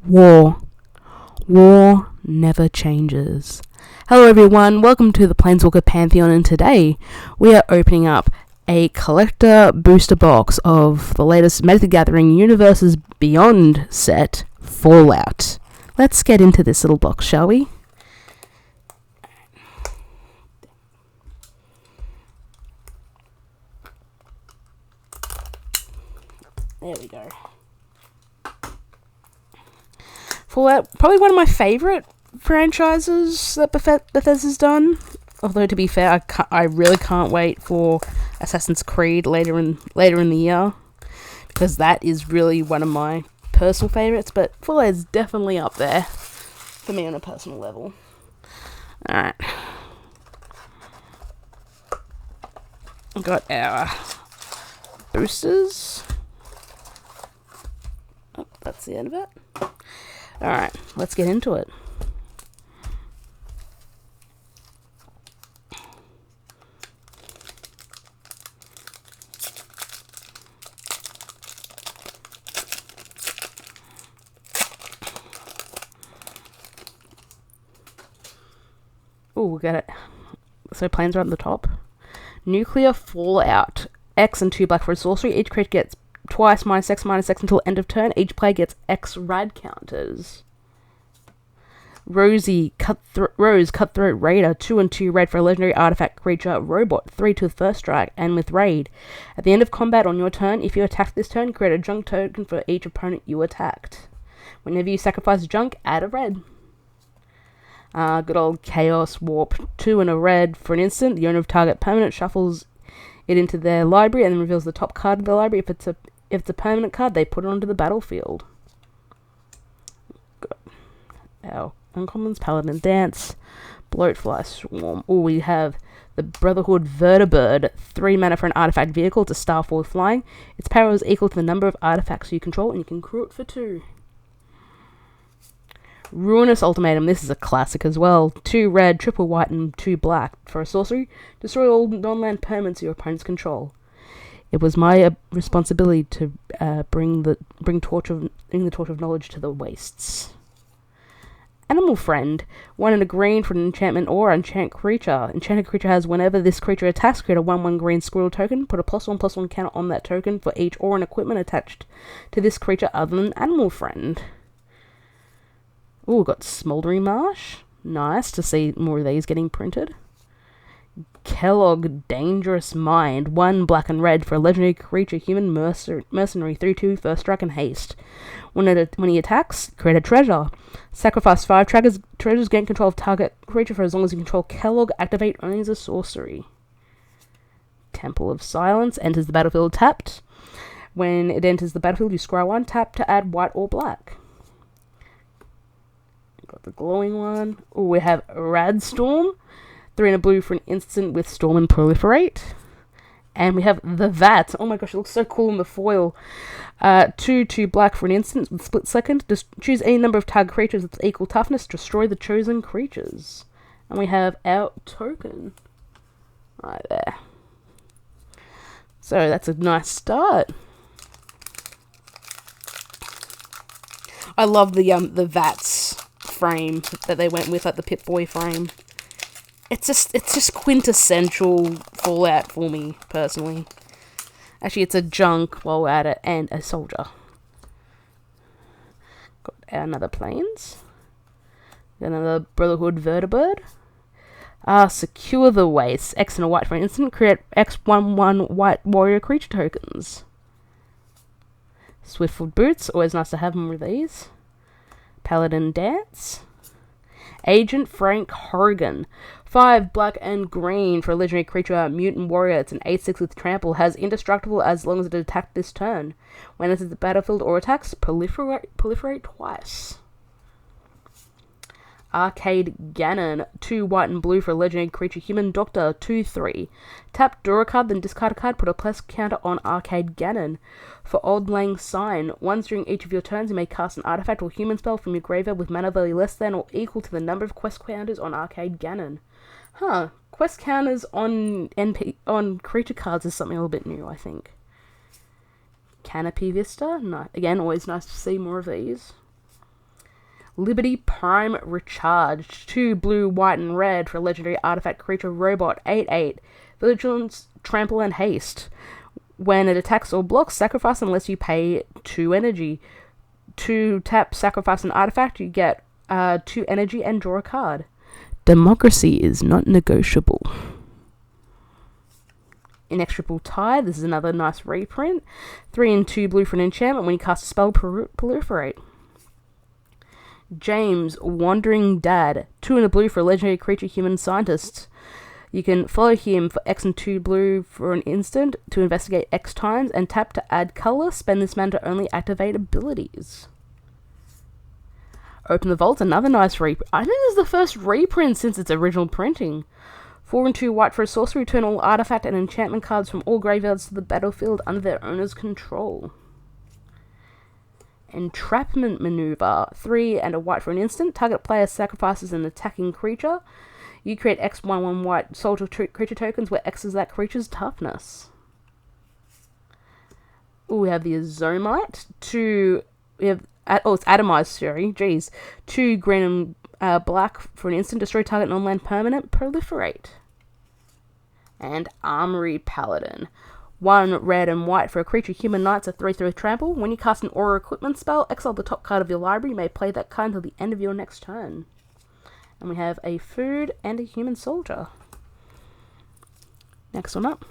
War. War never changes. Hello everyone, welcome to the Planeswalker Pantheon, and today we are opening up a collector booster box of the latest Magic the Gathering Universes Beyond set, Fallout. Let's get into this little box, shall we? There we go. Fallout, probably one of my favourite franchises that Bethesda's done. Although, to be fair, I really can't wait for Assassin's Creed later in the year, because that is really one of my personal favourites. But Fallout is definitely up there for me on a personal level. Alright. Got our boosters. Oh, that's the end of it. Alright, let's get into it. Oh, we got it. So planes are at the top. Nuclear Fallout. X and 2 black for a sorcery. Each creature gets twice -X until end of turn. Each player gets X rad counters. Rose, Cutthroat Raider, 2 and 2 red for a legendary artifact creature robot, 3 to the first strike, and with raid. At the end of combat on your turn, if you attack this turn, create a junk token for each opponent you attacked. Whenever you sacrifice junk, add a red. Good old Chaos Warp, 2 and a red for an instant. The owner of target permanent shuffles it into their library and then reveals the top card of the library. If it's a permanent card, they put it onto the battlefield. Good. Our uncommons, Paladin Dance, Bloatfly Swarm. Oh, we have the Brotherhood Vertibird, 3 mana for an artifact vehicle. It's a Starfall flying. Its power is equal to the number of artifacts you control, and you can crew it for 2. Ruinous Ultimatum. This is a classic as well. 2 red, triple white, and 2 black for a sorcery. Destroy all non-land permanents your opponents control. It was my responsibility to bring the torch of knowledge to the wastes. Animal Friend. 1 and a green for an enchantment or enchant creature. Enchanted creature has, whenever this creature attacks, create a 1/1 green squirrel token. Put a +1/+1 counter on that token for each or an equipment attached to this creature other than Animal Friend. Ooh, got Smouldering Marsh. Nice to see more of these getting printed. Kellogg Dangerous Mind. 1 black and red for a legendary creature, human mercenary, 3/2, first strike and haste. When he attacks, create a treasure. Sacrifice 5 treasures, gain control of target creature for as long as you control Kellogg. Activate only as a sorcery. Temple of Silence. Enters the battlefield tapped. When it enters the battlefield, you scry 1, tap to add white or black. Got the glowing one. Oh, we have Radstorm. 3 and a blue for an instant with Storm and Proliferate. And we have the Vat. Oh my gosh, it looks so cool in the foil. 2 black for an instant with split second. Just choose any number of target creatures with equal toughness. Destroy the chosen creatures. And we have our token. Right there. So that's a nice start. I love the Vats frame that they went with, like the Pip-Boy frame. It's just quintessential Fallout for me, personally. Actually, it's a junk while we're at it, and a soldier. Got another planes. Got another Brotherhood Vertibird. Secure the Waste. X and a white for an instant. Create X/1/1 white warrior creature tokens. Swiftfoot Boots. Always nice to have more of these. Paladin Dance. Agent Frank Horrigan. 5 black and green for a legendary creature, mutant warrior. It's an 8/6 with trample. Has indestructible as long as it attacked this turn. When it enters the battlefield or attacks, proliferate twice. Arcade Ganon. 2 white and blue for a legendary creature, human doctor, 2/3. Tap, draw a card, then discard a card, put a plus counter on Arcade Ganon. For Old Lang Syne, once during each of your turns, you may cast an artifact or human spell from your graveyard with mana value less than or equal to the number of quest counters on Arcade Ganon. Quest counters on creature cards is something a little bit new, I think. Canopy Vista. No, again, always nice to see more of these. Liberty Prime Recharged. 2 blue, white, and red for a legendary artifact creature robot. 8/8. Vigilance, Trample, and Haste. When it attacks or blocks, sacrifice unless you pay 2 energy. 2 tap, sacrifice an artifact, you get 2 energy and draw a card. Democracy is not negotiable. Inexorable Tide, this is another nice reprint. 3 and 2 blue for an enchantment. When you cast a spell, proliferate. James, Wandering Dad. 2 and a blue for a legendary creature human scientist. You can follow him for X and 2 blue for an instant to investigate X times, and tap to add color. Spend this mana to only activate abilities. Open the Vault, another nice reprint. I think this is the first reprint since its original printing. 4 and 2 white for a sorcery. Return all artifact and enchantment cards from all graveyards to the battlefield under their owner's control. Entrapment Maneuver. 3 and a white for an instant. Target player sacrifices an attacking creature. You create X 1/1 white soldier creature tokens where X is that creature's toughness. Ooh, we have the Azomite. 2. We have. It's Atomized, sorry. Jeez. 2 green and black for an instant. Destroy target non-land permanent. Proliferate. And Armory Paladin. 1 red and white for a creature human knights, a 3/3 trample. When you cast an aura equipment spell, exile the top card of your library. You may play that card until the end of your next turn. And we have a food and a human soldier. Next one up.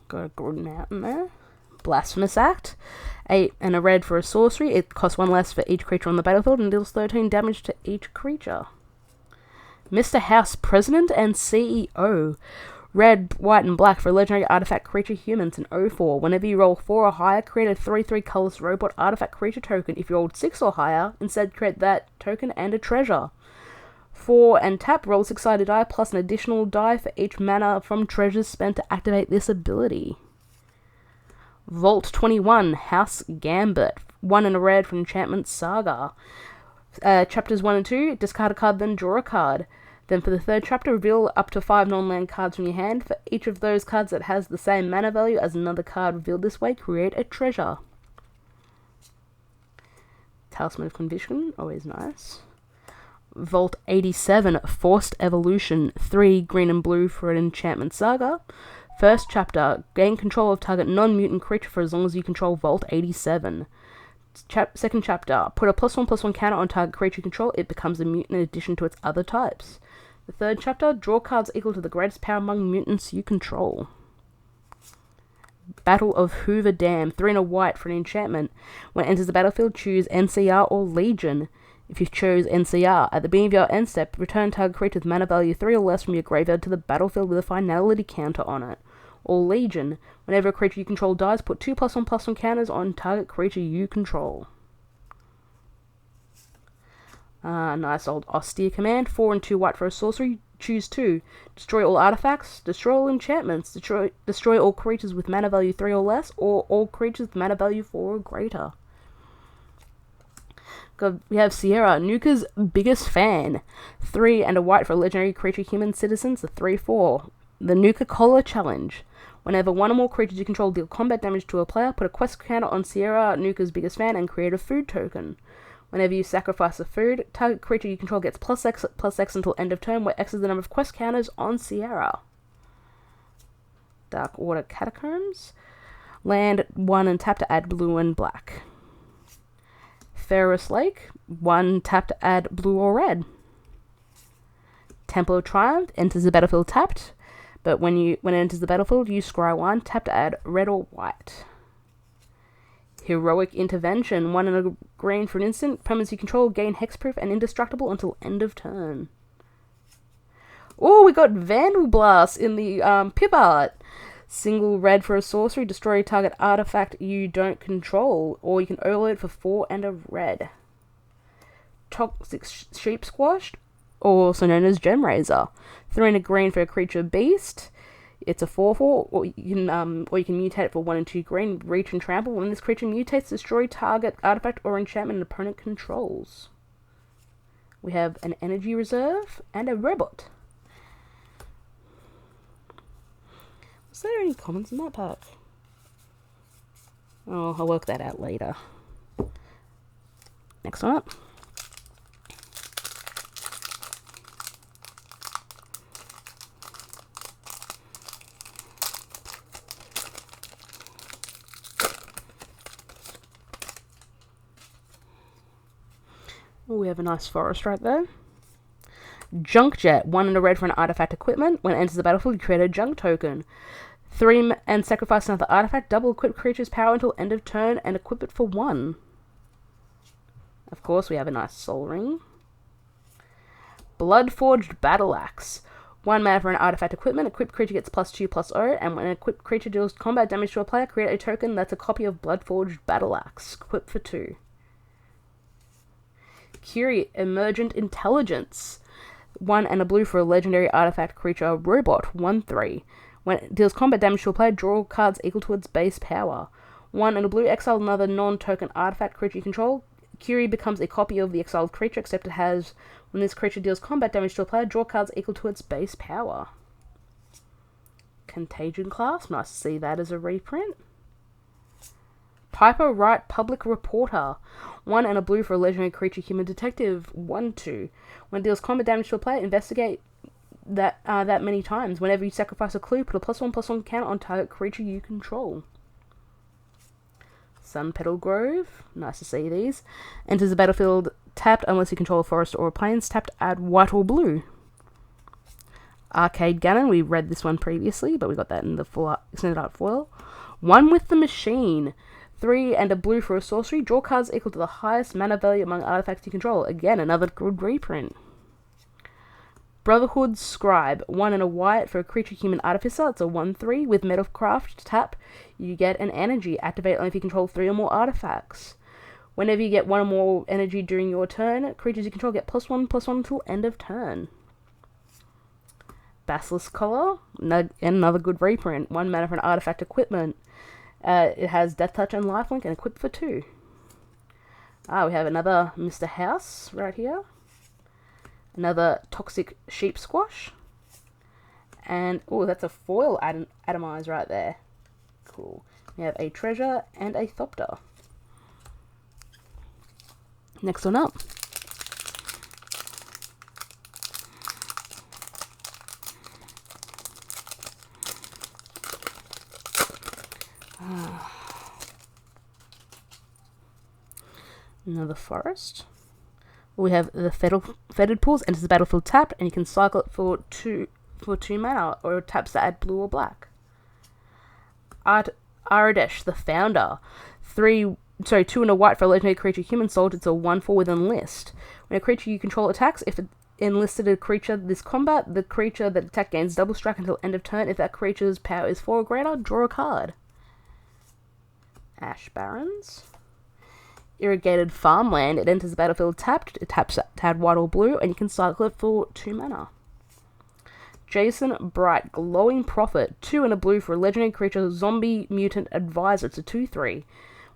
Got a good mountain there. Blasphemous Act. 8 and a red for a sorcery. It costs 1 less for each creature on the battlefield and deals 13 damage to each creature. Mr. House President and CEO. Red, white, and black for a legendary artifact creature humans in 04. Whenever you roll 4 or higher, create a 3/3 colorless robot artifact creature token. If you rolled 6 or higher, instead create that token and a treasure. 4 and tap, roll 6-sided die plus an additional die for each mana from treasures spent to activate this ability. Vault 21, House Gambit. 1 and a red for Enchantment Saga. Chapters 1 and 2, discard a card, then draw a card. Then for the 3rd chapter, reveal up to 5 non-land cards from your hand. For each of those cards that has the same mana value as another card revealed this way, create a treasure. Talisman of Conviction, always nice. Vault 87, Forced Evolution. 3 green and blue for an Enchantment Saga. 1st chapter, gain control of target non-mutant creature for as long as you control Vault 87. 2nd chapter, put a +1/+1 counter on target creature control. It becomes a mutant in addition to its other types. The 3rd chapter, draw cards equal to the greatest power among mutants you control. Battle of Hoover Dam. 3 and a white for an enchantment. When it enters the battlefield, choose NCR or Legion. If you chose NCR, at the beginning of your end step, return target creature with mana value 3 or less from your graveyard to the battlefield with a finality counter on it. Or Legion, whenever a creature you control dies, put 2 +1/+1 counters on target creature you control. Nice old austere command. 4 and 2 white for a sorcery. Choose 2. Destroy all artifacts. Destroy all enchantments. Destroy all creatures with mana value 3 or less, or all creatures with mana value 4 or greater. We have Sierra, Nuka's biggest fan. 3 and a white for a legendary creature human citizens, a 3/4. The Nuka Collar Challenge. Whenever 1 or more creatures you control deal combat damage to a player, put a quest counter on Sierra, Nuka's biggest fan, and create a food token. Whenever you sacrifice a food, target creature you control gets +X until end of turn, where X is the number of quest counters on Sierra. Dark Water Catacombs. Land 1 and tap to add blue and black. Ferris Lake. 1 tap to add blue or red. Temple of Triumph. Enters the battlefield tapped, but when it enters the battlefield, you scry 1, tap to add red or white. Heroic Intervention. 1 and a green for an instant. Permanents you control gain hexproof and indestructible until end of turn. Oh, we got Vandal Blast in the pip art. Single red for a sorcery. Destroy target artifact you don't control, or you can overload it for 4 and a red. Toxic Sheep Squash, also known as Gem Razor. 3 and a green for a creature beast. It's a 4/4, or you can mutate it for 1 and 2 green. Reach and trample. When this creature mutates, destroy target artifact or enchantment an opponent controls. We have an energy reserve and a robot. Is there any commons in that pack? Oh, I'll work that out later. Next one up. Oh, we have a nice forest right there. Junk Jet, 1 and a red for an artifact equipment. When it enters the battlefield, you create a junk token. 3 and sacrifice another artifact. Double equip creature's power until end of turn and equip it for 1. Of course, we have a nice soul ring. Bloodforged Battle Axe. 1 mana for an artifact equipment. Equipped creature gets +2/+0, and when an equipped creature deals combat damage to a player, create a token that's a copy of Bloodforged Battle Axe. Equip for 2. Curie, Emergent Intelligence. 1 and a blue for a legendary artifact creature robot, 1/3. When it deals combat damage to a player, draw cards equal to its base power. 1 and a blue, exile another non-token artifact creature you control. Curie becomes a copy of the exiled creature, except it has, when this creature deals combat damage to a player, draw cards equal to its base power. Contagion class, nice to see that as a reprint. Piper Wright, Public Reporter. 1 and a blue for a legendary creature human detective, 1/2. When it deals combat damage to a player, investigate that many times. Whenever you sacrifice a clue, put a +1/+1 counter on target creature you control. Sun Petal Grove, nice to see these. Enters the battlefield tapped unless you control a forest or a plains. Tapped, add white or blue. Arcade Ganon, we read this one previously, but we got that in the full extended art foil. 1 with the Machine. 3 and a blue for a sorcery. Draw cards equal to the highest mana value among artifacts you control. Again, another good reprint. Brotherhood Scribe. 1 and a white for a creature human artificer. It's a 1/3 with Metalcraft. Tap. You get an energy. Activate only if you control 3 or more artifacts. Whenever you get 1 or more energy during your turn, creatures you control get +1/+1 until end of turn. Basilisk Collar. Another good reprint. 1 mana for an artifact equipment. It has Death Touch and Lifelink and equipped for 2. We have another Mr. House right here. Another Toxic Sheep Squash. And, oh, that's a foil atomize right there. Cool. We have a Treasure and a Thopter. Next one up. Another forest. We have the Fetid Pools. Enters the battlefield tapped, and you can cycle it for two mana, or taps to add blue or black. Aradesh, the Founder. 2 and a white for a legendary creature human soldier. It's a 1/4 with Enlist. When a creature you control attacks, if it enlisted a creature this combat, the creature that attacked gains double strike until end of turn. If that creature's power is 4 or greater, draw a card. Ash Barrens. Irrigated Farmland. It enters the battlefield tapped. It taps to add white or blue, and you can cycle it for 2 mana. Jason Bright, Glowing Prophet. 2 and a blue for a legendary creature, Zombie Mutant Advisor. It's a 2/3.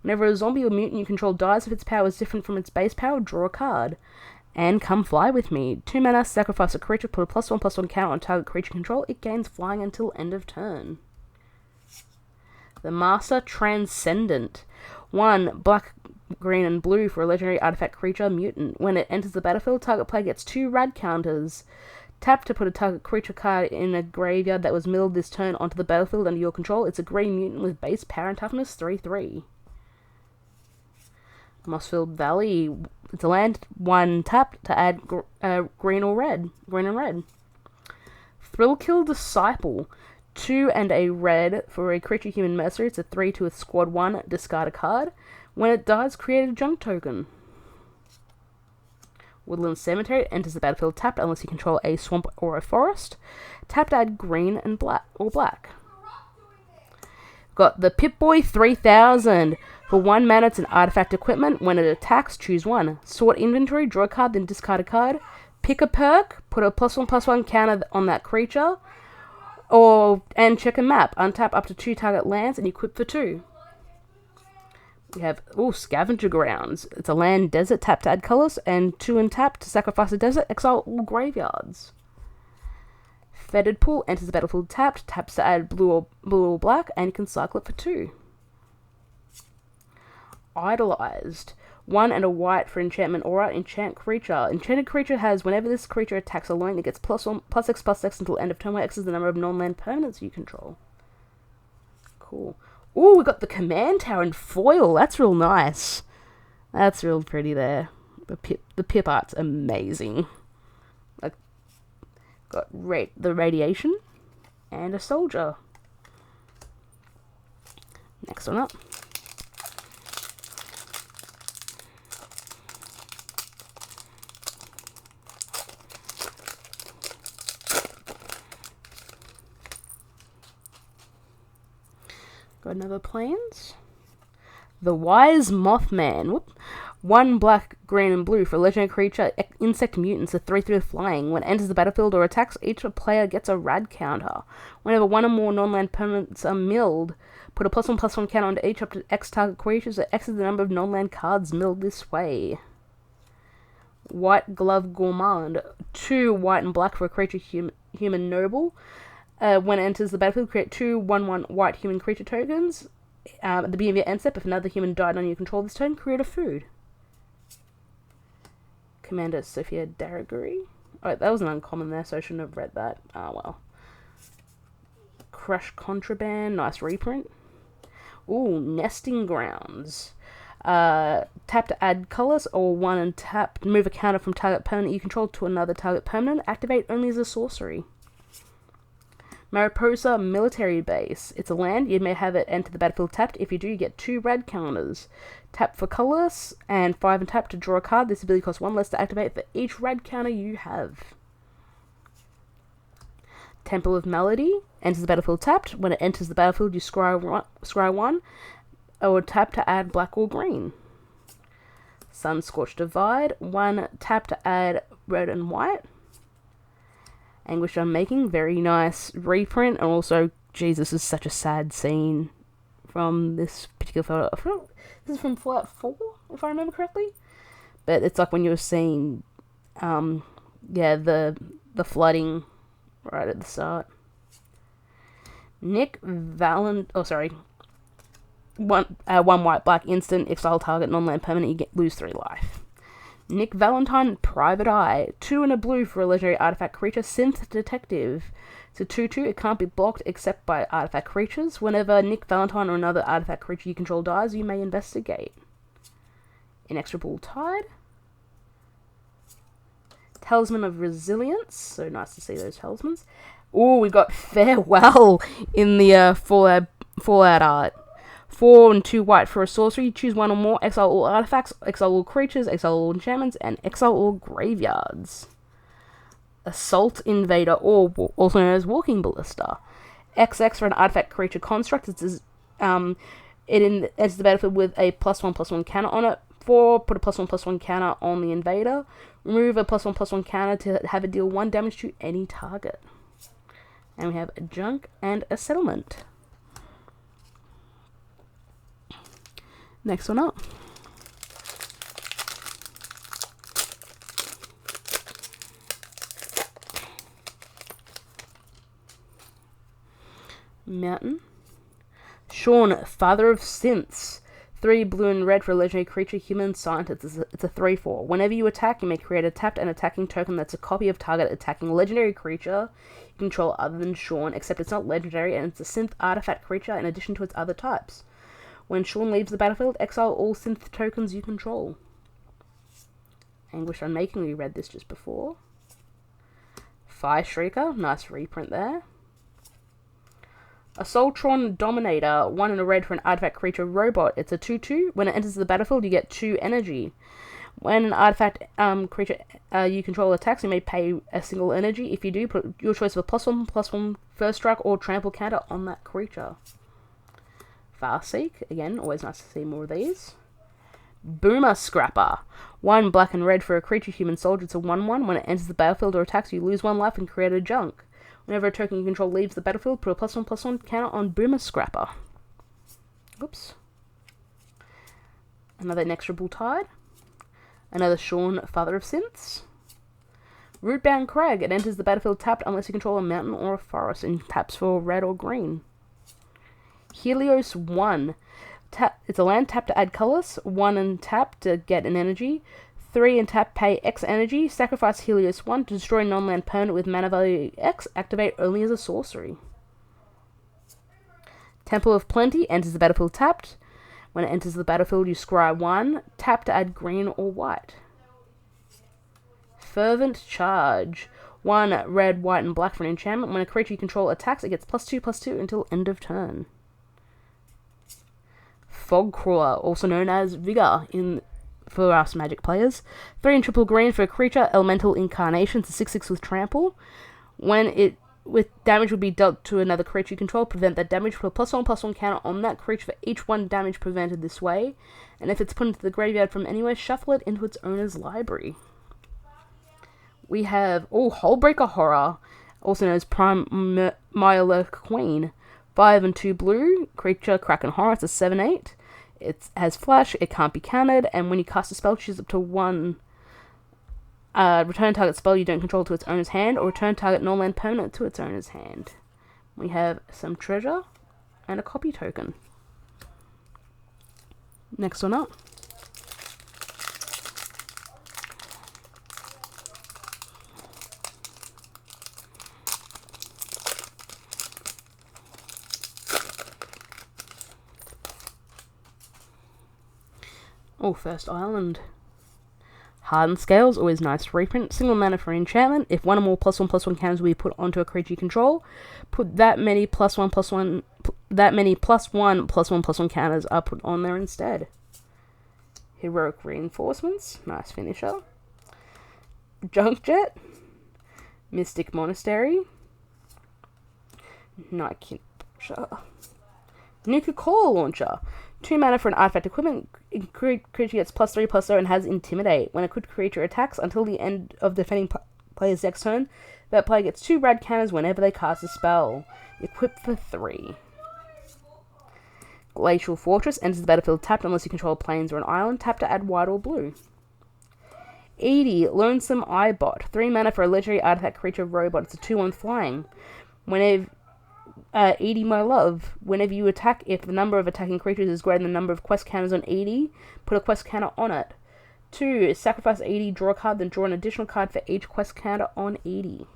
Whenever a zombie or mutant you control dies, if its power is different from its base power, draw a card. And Come Fly With Me. 2 mana, sacrifice a creature, put a +1/+1 counter on target creature control. It gains flying until end of turn. The Master Transcendent. 1 black, green, and blue for a legendary artifact creature, mutant. When it enters the battlefield, target player gets 2 rad counters. Tap to put a target creature card in a graveyard that was milled this turn onto the battlefield under your control. It's a green mutant with base power and toughness 3/3. Mossfield Valley. It's a land. 1 tap to add green and red. Thrillkill Disciple. 2 and a red for a creature human mercenary. It's a 3/2 with squad 1. Discard a card. When it dies, create a junk token. Woodland Cemetery. Enters the battlefield tapped unless you control a swamp or a forest. Tap to add green and black. Got the Pip-Boy 3000. For 1 mana, it's an artifact equipment. When it attacks, choose 1. Sort inventory, draw a card, then discard a card. Pick a perk, put a +1/+1 counter on that creature. And check a map. Untap up to 2 target lands and equip for 2. We have Scavenger Grounds. It's a land desert. Tap to add colors, and 2 and tap to sacrifice a desert. Exile all graveyards. Fetid Pool enters the battlefield tapped. Taps to add blue or black, and you can cycle it for 2. Idolized. 1 and a white for enchantment aura. Enchant creature. Enchanted creature has, whenever this creature attacks alone, it gets +X until end of turn, where X is the number of non-land permanents you control. Cool. Ooh, we got the command tower in foil. That's real nice. That's real pretty there. The pip art's amazing. Like, got the radiation and a soldier. Next one up. Got another plains. The Wise Mothman. Whoop. 1 black, green, and blue for a legendary creature, insect mutants, a 3/3 flying. When it enters the battlefield or attacks, each player gets a rad counter. Whenever 1 or more non-land permanents are milled, put a +1/+1 counter onto each up to X target creatures, so X is the number of non-land cards milled this way. White Glove Gourmand. 2 white and black for a creature human noble. When it enters the battlefield, create 2 1/1 white human creature tokens. At the beginning of your end step, if another human died on your control this turn, create a food. Commander Sophia Daraguri. Oh, that was an uncommon there, so I shouldn't have read that. Ah, well. Crush Contraband. Nice reprint. Ooh, Nesting Grounds. Tap to add colors, or 1 and tap. Move a counter from target permanent you control to another target permanent. Activate only as a sorcery. Mariposa Military Base. It's a land. You may have it enter the battlefield tapped. If you do, you get 2 red counters. Tap for colorless, and 5 and tap to draw a card. This ability costs 1 less to activate for each red counter you have. Temple of Melody. Enters the battlefield tapped. When it enters the battlefield, you scry 1, or tap to add black or green. Sun-Scorched Divide. 1 tap to add red and white. Anguish Unmaking, very nice reprint, and also, Jesus, this is such a sad scene from this particular photo. I feel this is from Fallout 4, if I remember correctly. But it's like when you're seeing, the flooding right at the start. Nick one white black instant, exile target non-land permanent, you lose 3 life. Nick Valentine, Private Eye. 2 and a blue for a legendary artifact creature, Synth Detective. It's a 2/2, it can't be blocked except by artifact creatures. Whenever Nick Valentine or another artifact creature you control dies, you may investigate. Inexorable Tide. Talisman of Resilience. So nice to see those talismans. Ooh, we got Farewell in the Fallout art. 4 and 2 white for a sorcery. Choose 1 or more. Exile all artifacts, exile all creatures, exile all enchantments, and exile all graveyards. Assault Invader, or also known as Walking Ballista. XX for an artifact creature construct. It enters the battlefield with a +1/+1 counter on it. 4, put a +1/+1 counter on the invader. Remove a +1/+1 counter to have it deal 1 damage to any target. And we have a junk and a settlement. Next one up. Mountain. Sean, Father of Synths. 3 blue and red for a legendary creature, human scientist. It's a 3/4. Whenever you attack, you may create a tapped and attacking token that's a copy of target attacking legendary creature you control other than Sean, except it's not legendary and it's a synth artifact creature in addition to its other types. When Sean leaves the battlefield, exile all synth tokens you control. Anguish Unmaking, we read this just before. Fire Shrieker, nice reprint there. Assaultron Dominator, 1 and a red for an artifact creature robot. It's a 2/2. When it enters the battlefield, you get 2 energy. When an artifact creature you control attacks, you may pay a single energy. If you do, put your choice of a +1/+1 first strike or trample counter on that creature. Farseek, again, always nice to see more of these. Boomer Scrapper. 1 black and red for a creature human soldier. It's a 1/1. When it enters the battlefield or attacks, you lose 1 life and create a junk. Whenever a token you control leaves the battlefield, put a +1/+1 counter on Boomer Scrapper. Oops. Another Inexorable Tide. Another Sean, Father of Synths. Rootbound Crag. It enters the battlefield tapped unless you control a mountain or a forest, and taps for red or green. Helios 1. It's a land, tap to add colors. 1 and tap to get an energy. 3 and tap, pay X energy. Sacrifice Helios 1 to destroy non-land permanent with mana value X. Activate only as a sorcery. Temple of Plenty enters the battlefield tapped. When it enters the battlefield, you scry 1. Tap to add green or white. Fervent Charge. 1 red, white, and black for an enchantment. When a creature you control attacks, it gets +2/+2 until end of turn. Fogcrawler, also known as Vigor for us Magic players. 3 and triple green for a creature, Elemental Incarnation. It's a 6/6 with trample. When damage would be dealt to another creature you control, prevent that damage, put a +1/+1 counter on that creature for each 1 damage prevented this way, and if it's put into the graveyard from anywhere, shuffle it into its owner's library. We have Hullbreaker Horror, also known as Primalia Queen. 5 and 2 blue, creature, Kraken Horror. It's a 7/8. It has flash, it can't be countered, and when you cast a spell, choose up to 1 return target spell you don't control to its owner's hand, or return target non-land permanent to its owner's hand. We have some treasure and a copy token. Next one up. First island. Hardened Scales, always nice reprint. Single mana for enchantment. If 1 or more +1/+1 counters will be put onto a creature you control, put that many +1/+1 counters are put on there instead. Heroic Reinforcements, nice finisher. Junkjet. Mystic Monastery. Night Pusher. Nuka Cola Launcher. 2 mana for an artifact equipment. Creature gets +3/+0 and has Intimidate. When a creature attacks until the end of the defending player's next turn, that player gets 2 rad counters whenever they cast a spell. Equipped for 3. Glacial Fortress enters the battlefield tapped unless you control plains or an island. Tap to add white or blue. Edie, Lonesome Eyebot. 3 mana for a legendary artifact creature robot. It's a 2/1 flying. Whenever Edie, my love. Whenever you attack, if the number of attacking creatures is greater than the number of quest counters on Edie, put a quest counter on it. 2. Sacrifice Edie, draw a card, then draw an additional card for each quest counter on Edie.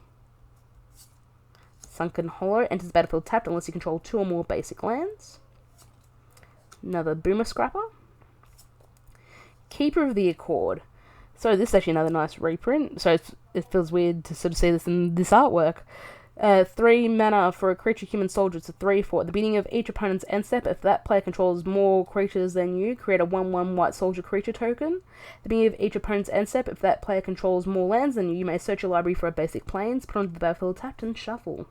Sunken Hollow enters the battlefield tapped unless you control 2 or more basic lands. Another Boomer Scrapper. Keeper of the Accord. So this is actually another nice reprint. So it feels weird to sort of see this in this artwork. 3 mana for a creature human soldier. It's a 3/4. At the beginning of each opponent's end step, if that player controls more creatures than you, create a 1/1 white soldier creature token. At the beginning of each opponent's end step, if that player controls more lands than you may search your library for a basic plains, put onto the battlefield tapped, and shuffle.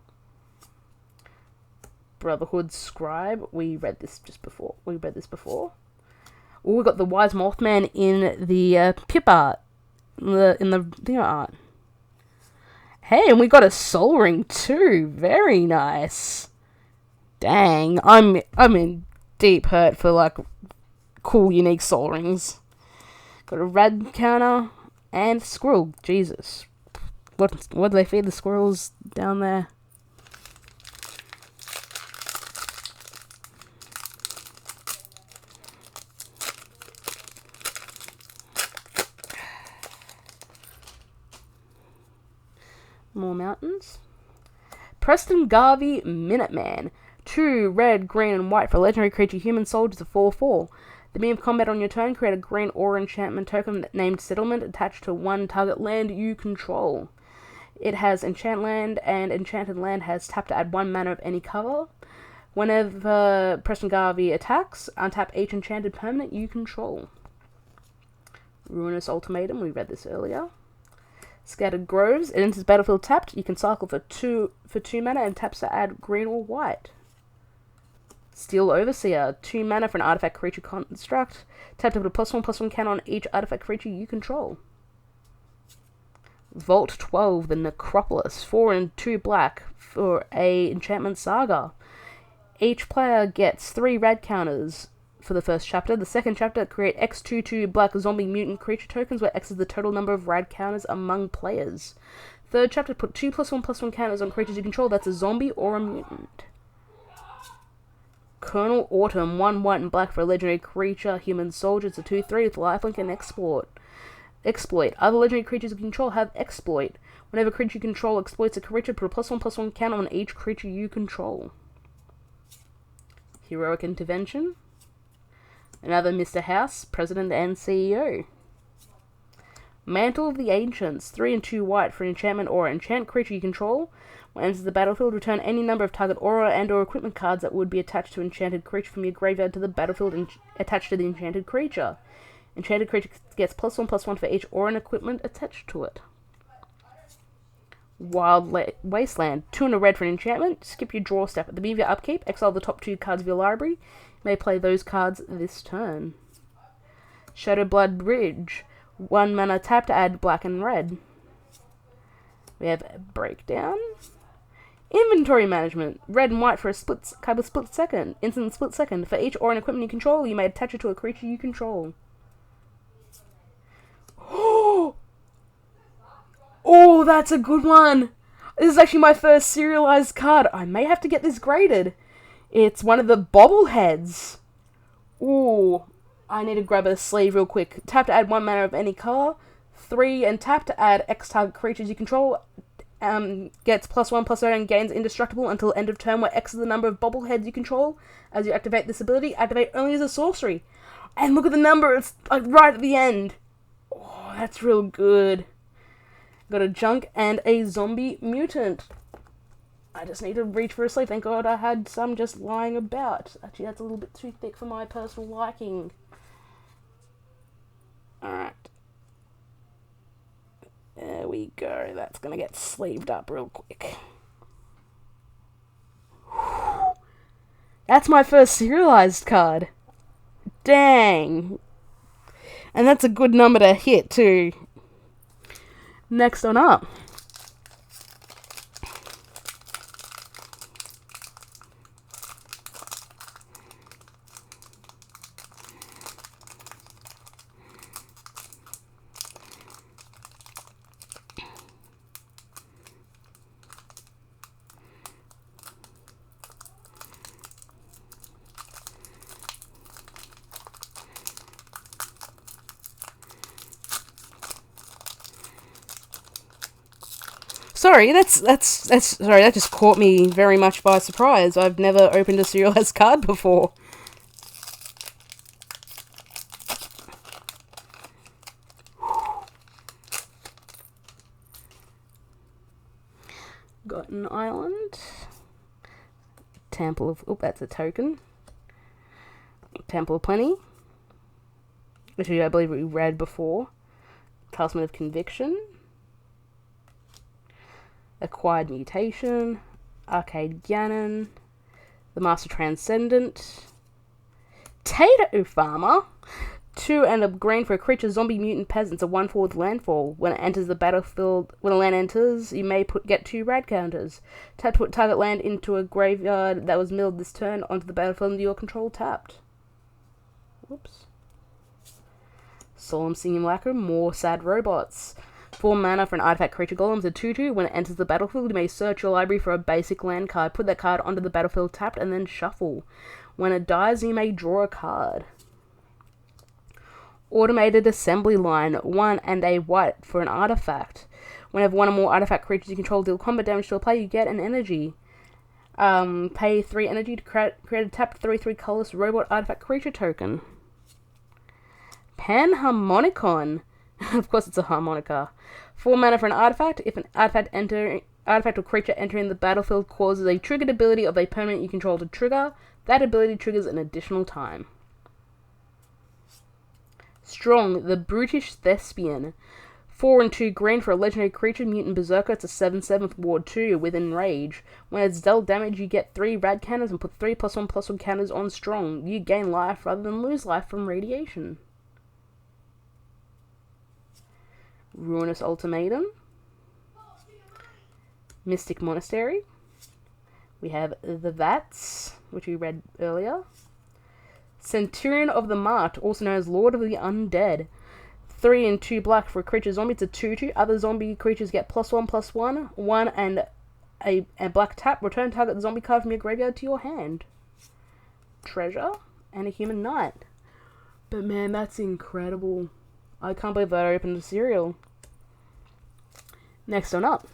Brotherhood Scribe. We read this before. We got the Wise Mothman in the Pip art. In the art. Hey, and we got a Soul Ring too. Very nice. Dang, I'm in deep hurt for like cool, unique Soul Rings. Got a Rad counter and Squirrel. Jesus, what do they feed the squirrels down there? More mountains. Preston Garvey Minuteman. 2 red, green, and white for legendary creature human soldiers, a 4/4. The beginning of combat on your turn, create a green aura enchantment token named Settlement attached to 1 target land you control. It has Enchant Land, and Enchanted Land has tap to add 1 mana of any color. Whenever Preston Garvey attacks, untap each enchanted permanent you control. Ruinous Ultimatum, we read this earlier. Scattered Groves, it enters battlefield tapped. You can cycle for 2 mana and taps to add green or white. Steel Overseer, 2 mana for an artifact creature construct. Tap to put a +1/+1 counter on each artifact creature you control. Vault 12, the Necropolis, 4 and 2 black for a enchantment saga. Each player gets 3 rad counters for the first chapter. The second chapter, create X22 black zombie mutant creature tokens, where X is the total number of rad counters among players. Third chapter, put 2+1+1 counters on creatures you control. That's a zombie or a mutant. Colonel Autumn, 1 white and black for a legendary creature, human soldier. It's a 2/3 with lifelink and exploit. Other legendary creatures you control have exploit. Whenever a creature you control exploits a creature, put a +1/+1 counter on each creature you control. Heroic Intervention. Another Mr. House, President and CEO. Mantle of the Ancients, 3 and 2 white for an enchantment aura. Enchant creature you control. When it enters the battlefield, return any number of target aura and or equipment cards that would be attached to enchanted creature from your graveyard to the battlefield and attached to the enchanted creature. Enchanted creature gets +1/+1 for each aura and equipment attached to it. Wild Wasteland, 2 and a red for an enchantment. Skip your draw step. At the beginning of your upkeep, exile the top 2 cards of your library. You may play those cards this turn. Shadowblood Bridge, 1 mana tap to add black and red. We have Breakdown. Inventory Management, red and white for a split second. Instant split second. For each aura and equipment you control, you may attach it to a creature you control. Oh, that's a good one. This is actually my first serialized card. I may have to get this graded. It's one of the bobbleheads. Ooh, I need to grab a sleeve real quick. Tap to add 1 mana of any color. 3 and tap to add X target creatures you control. Gets +1/+0 and gains indestructible until end of turn, where X is the number of bobbleheads you control. As you activate this ability, activate only as a sorcery. And look at the number, it's like right at the end. Oh, that's real good. Got a junk and a zombie mutant. I just need to reach for a sleeve. Thank God I had some just lying about. Actually, that's a little bit too thick for my personal liking. Alright. There we go. That's going to get sleeved up real quick. That's my first serialized card. Dang. And that's a good number to hit, too. Next on up. Sorry, sorry, that just caught me very much by surprise. I've never opened a serialized card before. Got an island. Temple of... Oh, that's a token. Temple of Plenty. Which I believe we read before. Talisman of Conviction. Acquired Mutation, Arcade Ganon, the Master Transcendent, Tato Farmer, 2 and a green for a creature, zombie mutant peasants, a 1/4 with landfall. When it enters the battlefield, when a land enters, you may get 2 rad counters. Tap to put target land into a graveyard that was milled this turn onto the battlefield and your control tapped. Whoops. Solemn Simulacrum, more sad robots. 4 mana for an artifact creature golem, a 2/2. When it enters the battlefield, you may search your library for a basic land card. Put that card onto the battlefield tapped and then shuffle. When it dies, you may draw a card. Automated Assembly Line, 1 and a white for an artifact. Whenever 1 or more artifact creatures you control deal combat damage to a player, you get an energy. Pay 3 energy to create a tapped 3/3 colorless robot artifact creature token. Panharmonicon. Of course it's a harmonica. 4 mana for an artifact. If an artifact or creature entering the battlefield causes a triggered ability of a permanent you control to trigger, that ability triggers an additional time. Strong, the Brutish Thespian. 4 and 2 green for a legendary creature, mutant berserker. It's a 7/7 with ward 2 with enrage. When it's dealt damage, you get 3 rad counters and put 3 +1/+1 counters on strong. You gain life rather than lose life from radiation. Ruinous Ultimatum, Mystic Monastery, we have the Vats, which we read earlier, Centurion of the Mart, also known as Lord of the Undead. 3 and 2 black for a creature zombie. It's a 2/2. Other zombie creatures get +1/+1. 1 and a black tap. Return target zombie card from your graveyard to your hand. Treasure and a human knight. But man, that's incredible. I can't believe that I opened a cereal. Next one up.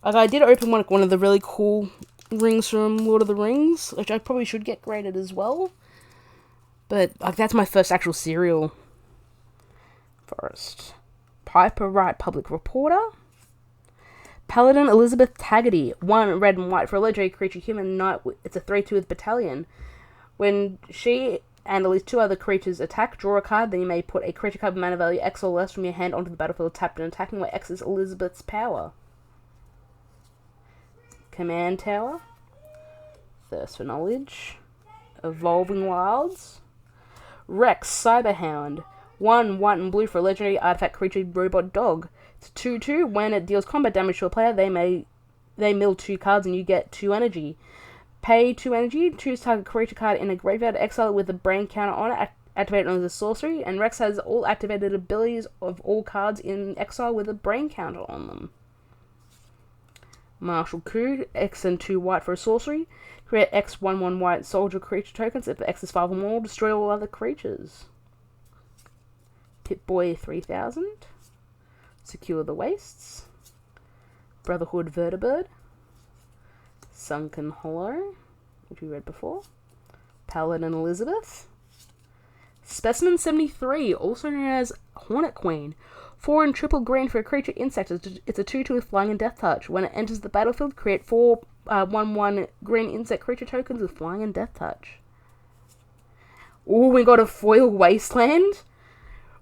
Like, I did open one of the really cool rings from Lord of the Rings, which I probably should get graded as well. But, like, that's my first actual cereal. First. Piper Wright, Public Reporter. Paladin Elizabeth Taggarty. 1 red and white for a legendary creature, human knight. It's a 3/2 with Battalion. When she and at least 2 other creatures attack, draw a card, then you may put a creature card with mana value X or less from your hand onto the battlefield tapped and attacking, where X is Elizabeth's power. Command Tower. Thirst for Knowledge. Evolving Wilds. Rex, Cyberhound. 1 white and blue for a legendary artifact creature robot dog. It's a 2/2. When it deals combat damage to a player, they mill 2 cards and you get 2 energy. Pay 2 energy, choose target creature card in a graveyard, exile it with a brain counter on it, activate it as a sorcery, and Rex has all activated abilities of all cards in exile with a brain counter on them. Martial Coup, X and 2 white for a sorcery. Create X 1/1 white soldier creature tokens. If X is 5 or more, destroy all other creatures. Pip-Boy 3000. Secure the Wastes. Brotherhood Vertibird. Sunken Hollow, which we read before. Paladin Elizabeth. Specimen 73, also known as Hornet Queen. 4 and triple green for a creature insect. It's a 2/2 with flying and death touch. When it enters the battlefield, create 4 1/1 green insect creature tokens with flying and death touch. Ooh, we got a foil wasteland.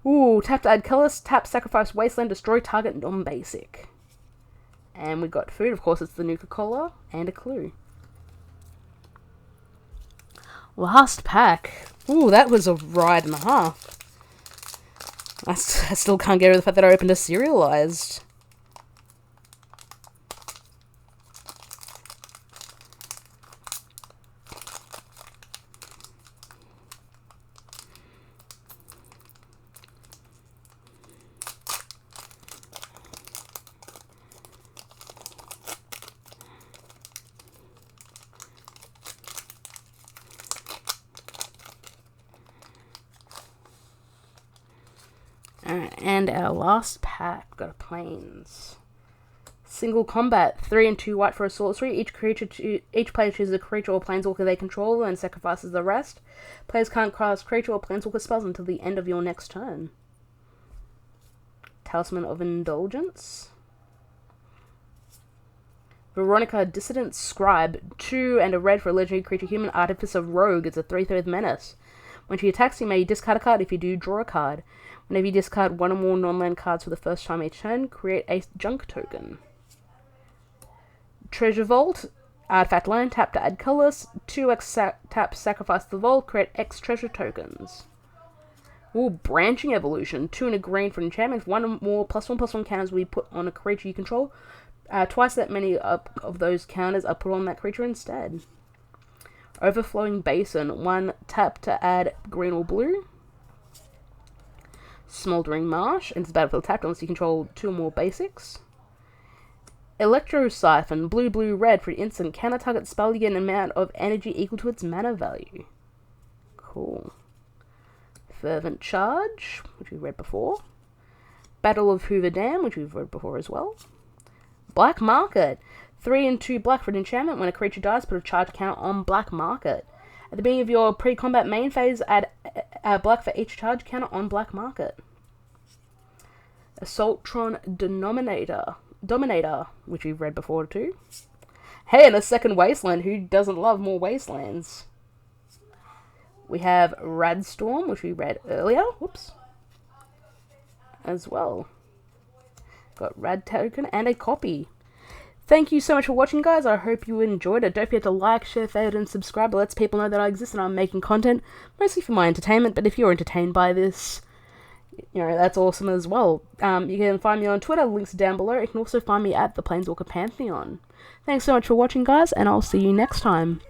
Ooh, tap to add colors, tap, sacrifice wasteland, destroy target non-basic. And we got food, of course, it's the Nuka-Cola and a clue. Last pack. Ooh, that was a ride and a half. I still can't get over the fact that I opened a serialized. And our last pack, got a Plains. Single combat, 3 and 2 white for a sorcery. Each player chooses a creature or planeswalker they control and sacrifices the rest. Players can't cast creature or planeswalker spells until the end of your next turn. Talisman of Indulgence. Veronica, Dissident Scribe. 2 and a red for a legendary creature, human Artificer Rogue. It's a 3/3 with Menace. When she attacks, you may discard a card. If you do, draw a card. Whenever you discard 1 or more non-land cards for the first time each turn, create a junk token. Treasure Vault. Artifact land, tap to add colors. 2x tap, sacrifice the vault, create X treasure tokens. Ooh, Branching Evolution. 2 and a green for enchantment. 1 or more +1/+1 counters we put on a creature you control. Twice that many of those counters are put on that creature instead. Overflowing Basin. 1 tap to add green or blue. Smoldering Marsh. Enters the battlefield tapped unless you control 2 or more basics. Electro Siphon. Blue, red for an instant. Counter target spell, you get an amount of energy equal to its mana value. Cool. Fervent Charge, which we read before. Battle of Hoover Dam, which we've read before as well. Black Market. 3 and 2 black for an enchantment. When a creature dies, put a charge counter on Black Market. At the beginning of your pre-combat main phase, add black for each charge counter on Black Market. Assaultron Dominator, which we've read before too. Hey, and a second Wasteland. Who doesn't love more Wastelands? We have Radstorm, which we read earlier. Whoops. As well. Got Rad Token and a copy. thank you so much for watching, guys. I hope you enjoyed it. Don't forget to like, share, favorite, and subscribe. It lets people know that I exist and I'm making content, mostly for my entertainment, but if you're entertained by this, that's awesome as well. You can find me on Twitter, links down below. You can also find me at the Planeswalker Pantheon. Thanks so much for watching, guys, and I'll see you next time.